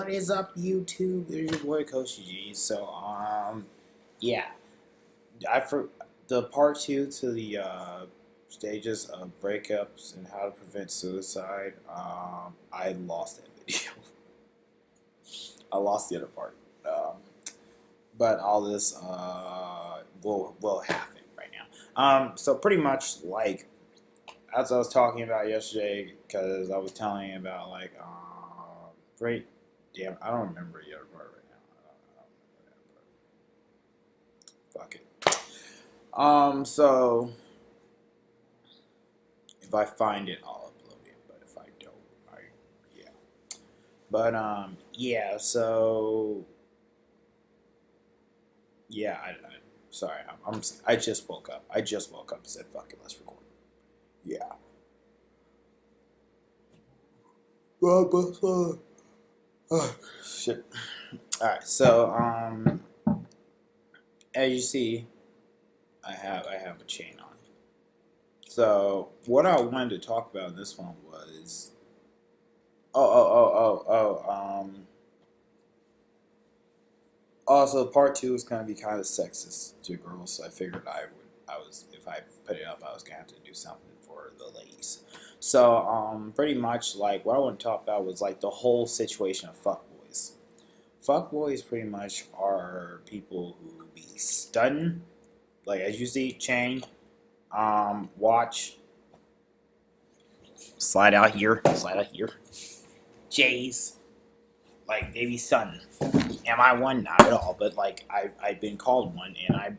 What is up, YouTube? There's your boy Coach G. So, yeah, for the part two to the stages of breakups and how to prevent suicide. I lost that video. I lost the other part. But all this will happen right now. So pretty much like as I was talking about yesterday, because I was telling you about like great. Damn, I don't remember the other part right now. I don't remember that part. Fuck it. So if I find it, I'll upload it. But if I don't, yeah. But yeah. So yeah. Sorry. I just woke up. I just woke up and said, "Fuck it, let's record." Yeah. Oh, shit. All right. So as you see, I have a chain on. So what I wanted to talk about in this one was also part two is gonna be kind of sexist to girls, so I figured if I put it up I was gonna have to do something for the ladies. So pretty much like what I want to talk about was like the whole situation of fuckboys. Fuckboys pretty much are people who be stunting, like as you see, chain, watch, slide out here, J's, like they be stunting. Am I one? Not at all, but like I've been called one, and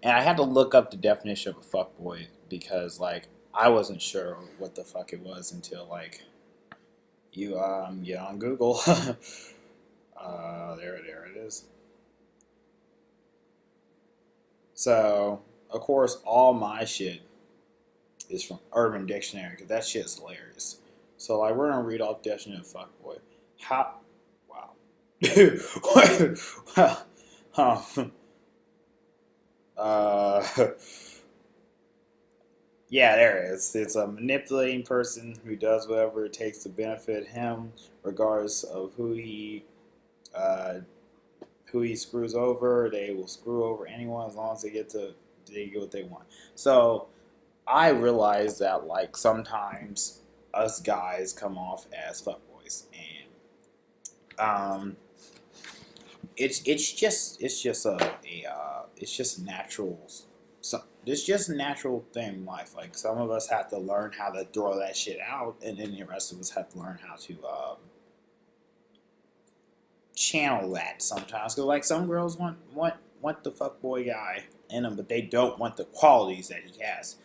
I had to look up the definition of a fuckboy because like I wasn't sure what the fuck it was until like you get on Google. There it is. So of course all my shit is from Urban Dictionary because that shit is hilarious. So like we're gonna read off the definition of fuckboy. How? Wow. Well, yeah, there it is. It's a manipulating person who does whatever it takes to benefit him, regardless of uh, who he screws over. They will screw over anyone as long as they get what they want. So I realize that like sometimes us guys come off as fuckboys, and it's just it's just natural. So it's just a natural thing in life. Like some of us have to learn how to throw that shit out, and then the rest of us have to learn how to channel that sometimes. Cause like some girls want the fuckboy guy in them, but they don't want the qualities that he has.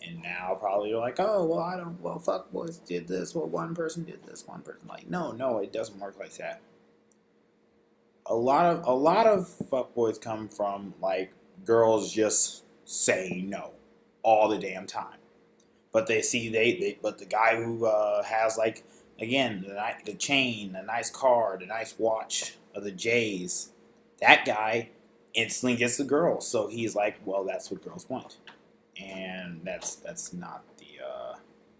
And now probably you're like, oh well, I don't. Well, fuckboys did this. Well, one person did this. One person like, no, it doesn't work like that. A lot of fuckboys come from like girls just saying no all the damn time. But they see but the guy who has like again the chain, the nice car, the nice watch of the J's, that guy instantly gets the girl. So he's like, well, that's what girls want, and that's not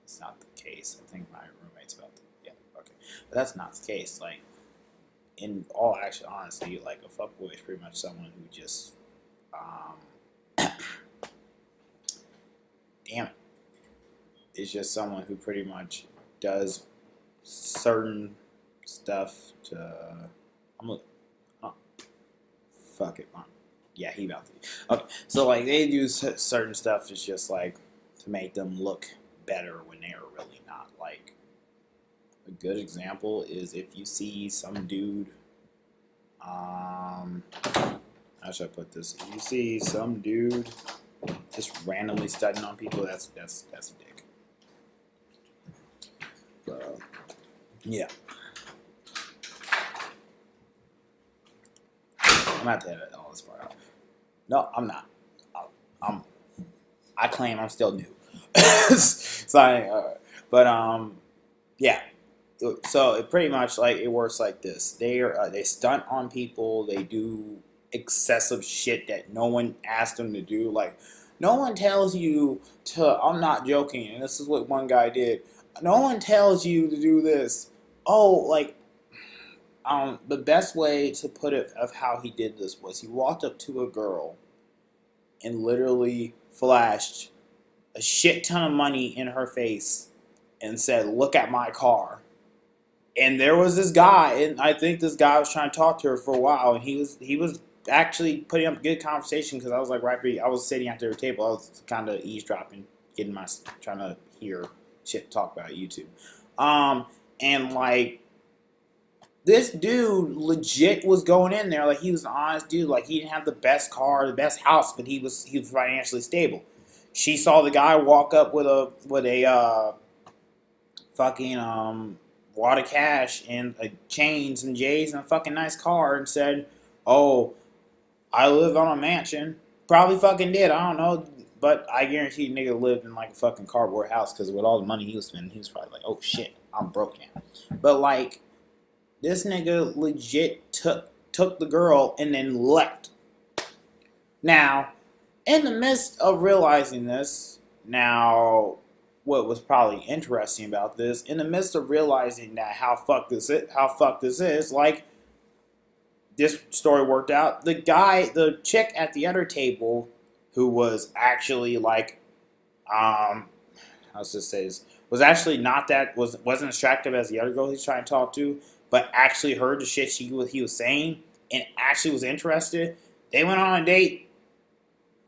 it's not the case. I think my roommate's about to, yeah, okay, but that's not the case. Like in all actual honesty, like a fuckboy is pretty much someone who just damn it. It's just someone who pretty much does certain stuff to. Oh, fuck it, man. Yeah, he about to. Okay, so like they do certain stuff. It's just like to make them look better when they are really not. Like a good example is if you see some dude. How should I put this? If you see some dude just randomly studying on people, that's a dick. Yeah. I'm about to edit all this part out. No, I'm not. I claim I'm still new. So, but yeah. So it pretty much like it works like this. They stunt on people. They do excessive shit that no one asked them to do. Like no one tells you to. I'm not joking, and this is what one guy did. No one tells you to do this. Oh, like the best way to put it of how he did this was he walked up to a girl and literally flashed a shit ton of money in her face and said, "Look at my car." And there was this guy, and I think this guy was trying to talk to her for a while, and he was actually putting up good conversation because I was like I was sitting at their table, I was kind of eavesdropping, trying to hear shit talk about YouTube, and like this dude legit was going in there like he was an honest dude, like he didn't have the best car, the best house, but he was financially stable. She saw the guy walk up with a fucking wad of cash and chains and J's and a fucking nice car and said, "Oh, I live on a mansion." Probably fucking did. I don't know. But I guarantee nigga lived in like a fucking cardboard house because with all the money he was spending, he was probably like, "Oh shit, I'm broke now." But like, this nigga legit took the girl and then left. Now, in the midst of realizing this, now what was probably interesting about this, in the midst of realizing that how fucked this is, like this story worked out. The chick at the other table, who was actually like, how to say this, was actually wasn't attractive as the other girl he's trying to talk to, but actually heard the shit he was saying and actually was interested. They went on a date,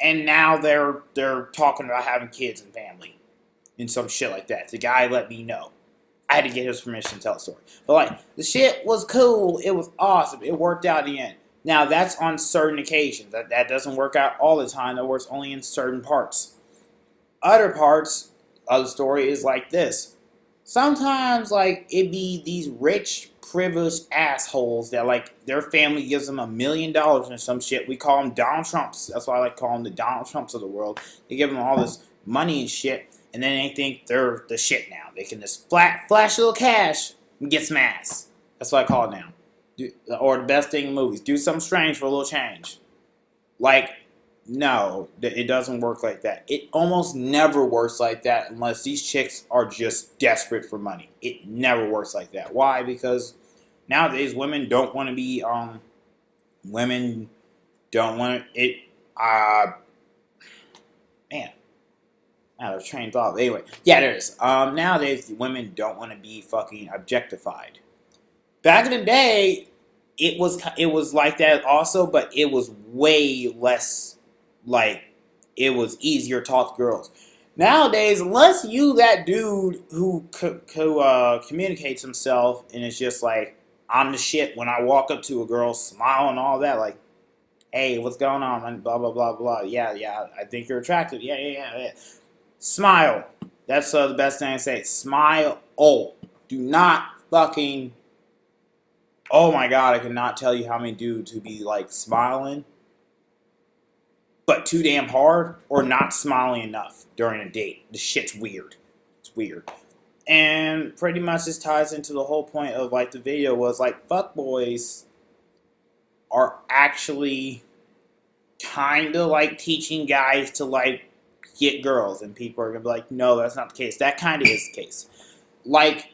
and now they're talking about having kids and family and some shit like that. The guy let me know. I had to get his permission to tell the story. But like, the shit was cool. It was awesome. It worked out in the end. Now, that's on certain occasions. That doesn't work out all the time. That works only in certain parts. Other parts of the story is like this. Sometimes, like, it be these rich, privileged assholes that, like, their family gives them $1 million or some shit. We call them Donald Trumps. That's why I like to call them the Donald Trumps of the world. They give them all this money and shit. And then they think they're the shit now. They can just flash a little cash and get some ass. That's what I call it now. Or the best thing in movies. Do something strange for a little change. Like, no, it doesn't work like that. It almost never works like that unless these chicks are just desperate for money. It never works like that. Why? Because nowadays women don't want to be, women don't want it, man. Out of train of thought. But anyway, yeah, there is. Nowadays, women don't want to be fucking objectified. Back in the day, it was like that also, but it was way less. Like, it was easier to talk to girls. Nowadays, unless you that dude who communicates himself and it's just like, I'm the shit when I walk up to a girl, smile and all that, like, "Hey, what's going on? And blah blah blah blah. Yeah, I think you're attractive. Yeah. Smile. That's the best thing I say. Smile. Oh, do not fucking. Oh my god, I cannot tell you how many dudes who be like smiling, but too damn hard, or not smiling enough during a date. The shit's weird. It's weird. And pretty much this ties into the whole point of like the video was like fuckboys are actually kind of like teaching guys to like get girls, and people are gonna be like, no, that's not the case. That kind of is the case. Like,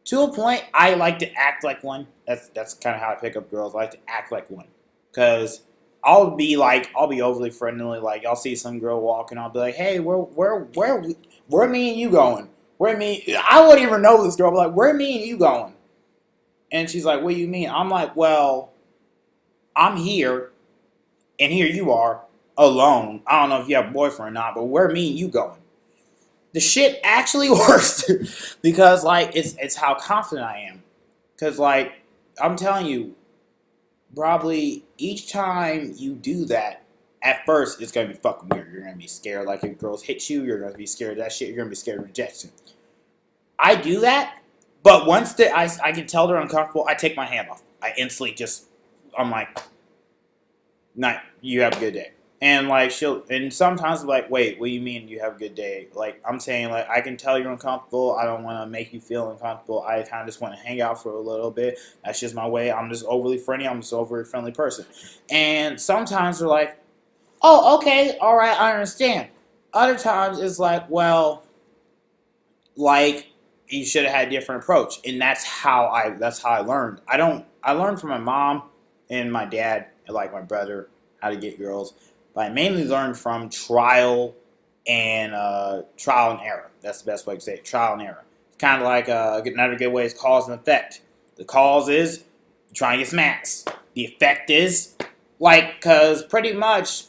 to a point, I like to act like one. That's kind of how I pick up girls. I like to act like one, because I'll be overly friendly. Like, I'll see some girl walking, I'll be like, "Hey, where me and you going? I wouldn't even know this girl. But like, where me and you going?" And she's like, "What do you mean?" I'm like, "Well, I'm here, and here you are, alone. I don't know if you have a boyfriend or not, but where me and you going?" The shit actually works because like it's how confident I am. Because like I'm telling you, probably each time you do that, at first it's gonna be fucking weird. You're gonna be scared. Like if girls hit you, you're gonna be scared of that shit. You're gonna be scared of rejection. I do that, but once I can tell they're uncomfortable, I take my hand off. I instantly I'm like, "Night, you have a good day." And like and sometimes like, "Wait, what do you mean you have a good day?" Like I'm saying, like, I can tell you're uncomfortable. I don't want to make you feel uncomfortable. I kind of just want to hang out for a little bit. That's just my way. I'm just overly friendly. I'm just an overly friendly person. And sometimes they're like, "Oh, okay, all right, I understand." Other times it's like, well, like you should have had a different approach. And that's how I learned. I learned from my mom and my dad and like my brother how to get girls. But I mainly learned from trial and error. That's the best way to say it. Trial and error. It's kind of like another good way is cause and effect. The cause is you try and get some ass. The effect is like, cause pretty much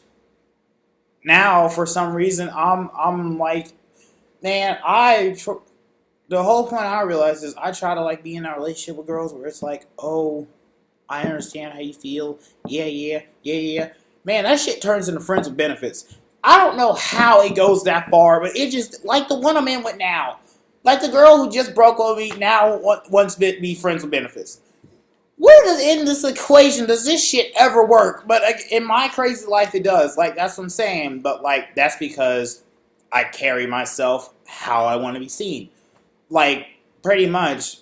now for some reason I'm like, man, the whole point I realized is I try to like be in a relationship with girls where it's like, oh, I understand how you feel. Yeah. Man, that shit turns into friends with benefits. I don't know how it goes that far, but it just, like the one I'm in with now. Like the girl who just broke over me now wants to be friends with benefits. Where does in this equation does this shit ever work? But in my crazy life, it does. Like, that's what I'm saying. But, like, that's because I carry myself how I want to be seen. Like, pretty much,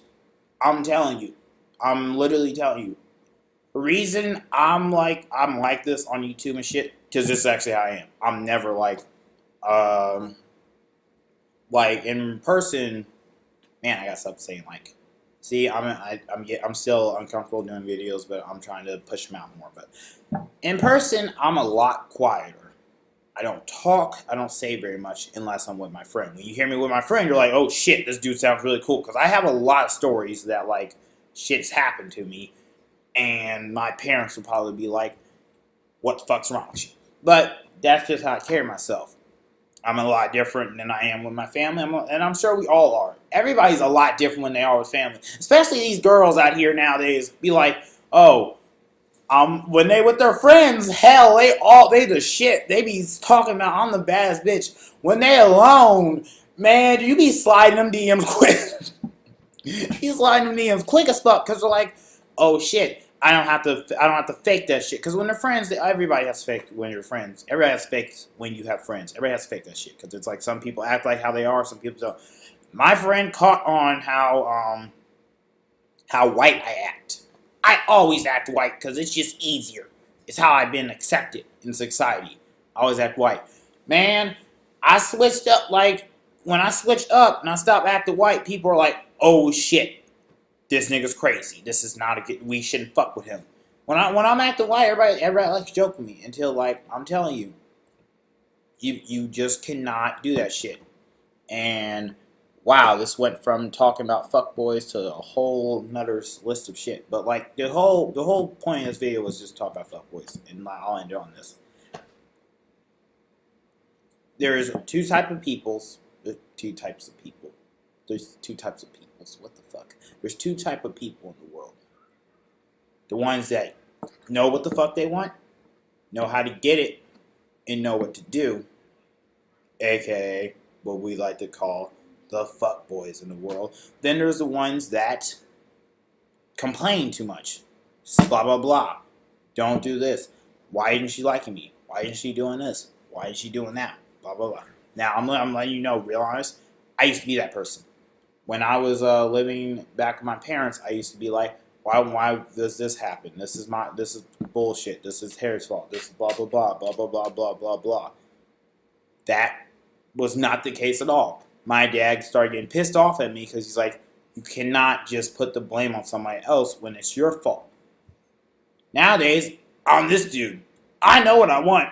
I'm telling you. I'm literally telling you. The reason I'm like this on YouTube and shit, because this is actually how I am. I'm never like in person. Man, I gotta stop saying like. See, I'm still uncomfortable doing videos, but I'm trying to push them out more. But in person, I'm a lot quieter. I don't talk. I don't say very much unless I'm with my friend. When you hear me with my friend, you're like, oh shit, this dude sounds really cool. Because I have a lot of stories that like shit's happened to me. And my parents would probably be like, what the fuck's wrong with you? But that's just how I carry myself. I'm a lot different than I am with my family, and I'm sure we all are. Everybody's a lot different when they are with family. Especially these girls out here nowadays be like, oh, when they with their friends, hell, they the shit. They be talking about I'm the baddest bitch. When they alone, man, you be sliding them DMs quick. You sliding them DMs quick as fuck because they're like, oh shit. I don't have to fake that shit. Because when they're friends, everybody has to fake when you're friends. Everybody has to fake when you have friends. Everybody has to fake that shit. Because it's like some people act like how they are, some people don't. My friend caught on how white I act. I always act white because it's just easier. It's how I've been accepted in society. I always act white. Man, I switched up. Like, when I switched up and I stopped acting white, people are like, oh shit. This nigga's crazy. This is not a good. We shouldn't fuck with him. When I'm acting white, everybody likes to joke with me until like I'm telling you, you just cannot do that shit. And wow, this went from talking about fuckboys to a whole nother list of shit. But like the whole point of this video was just talk about fuckboys, and I'll end it on this. There's two types of people. There's two types of people. What the fuck? There's two types of people in the world. The ones that know what the fuck they want, know how to get it, and know what to do. AKA what we like to call the fuck boys in the world. Then there's the ones that complain too much. Blah, blah, blah. Don't do this. Why isn't she liking me? Why isn't she doing this? Why is she doing that? Blah, blah, blah. Now, I'm letting you know, real honest, I used to be that person. When I was living back with my parents, I used to be like, why does this happen? This is bullshit. This is Harry's fault. This is blah, blah, blah, blah, blah, blah, blah, blah, blah. That was not the case at all. My dad started getting pissed off at me because he's like, you cannot just put the blame on somebody else when it's your fault. Nowadays, I'm this dude. I know what I want.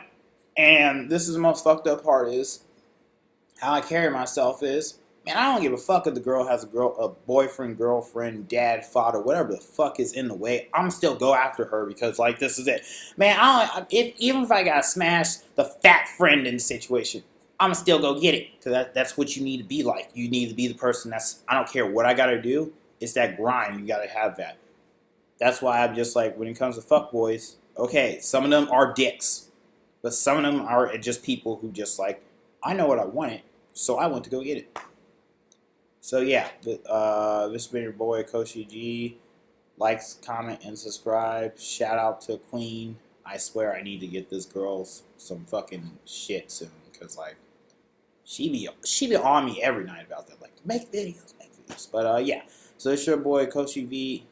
And this is the most fucked up part is how I carry myself is, man, I don't give a fuck if the girl has a boyfriend, girlfriend, dad, father, whatever the fuck is in the way. I'm still go after her because, like, this is it. Man, even if I got smashed the fat friend in the situation, I'm going to still go get it. Because that's what you need to be like. You need to be the person I don't care what I got to do. It's that grind. You got to have that. That's why I'm just like, when it comes to fuckboys, okay, some of them are dicks. But some of them are just people who just like, I know what I wanted, so I went to go get it. So yeah, this has been your boy Koshi G. Likes, comment, and subscribe. Shout out to Queen. I swear I need to get this girl some fucking shit soon, cause like she be on me every night about that. Like make videos. But yeah. So it's your boy Koshi V.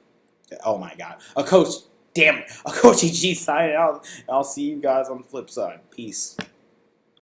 Oh my god, a Koshi G signing out. I'll see you guys on the flip side. Peace.